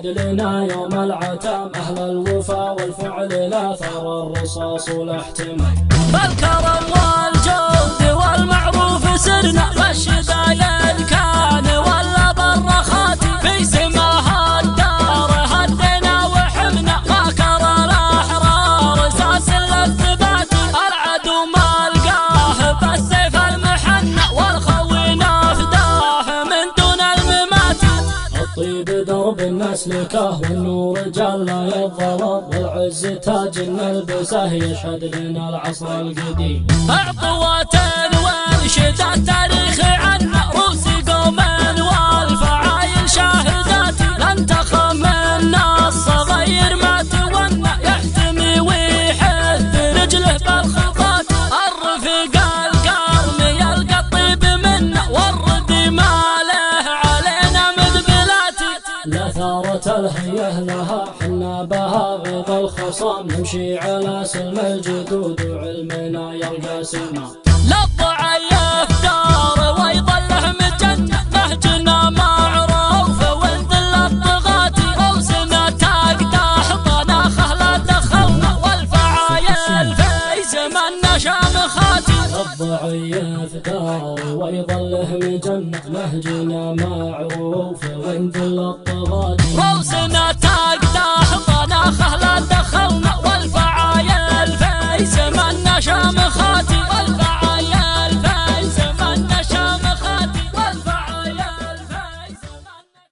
يشهد لنا يوم العتام أهل الوفا والفعل لا ثار الرصاص والاحتمال. بالكرم والجود والمعروف سرنا والشدايد كان ولا بالرخات في سماها الدار هدنا وحمنا فاكر الأحرار ساس للثبات العدو ما لقاه بالسيف المحنى والخوي نافداه من دون الممات. الطيب درب نسلكه والنور جل يظلم والعز تاج نلبسه يشهد لنا العصر القديم. عطوات وانشد التاريخ عن رؤوس قوم والفعايل شاهدات لن تخم منا الصغير ما تونى يحتمي ويحث رجله بالخطات. الرفيق الكرم يلقى الطيب منا والرد ما له علينا مذبلاتي. لا ثارة الهيه لها حنا بها غيظ الخصام نمشي على سلم الجدود وعلمنا يلقى سما. للضعيف دار ويظله مجنة نهجنا معروف وانذل الطغاة روسنا تقدح طناخه لا دخلنا والفعايل في زمنا شامخاتي. الضعيف دار ويظله مجنة نهجنا معروف وانذل الطغاة روسنا تقدح طناخه لا دخلنا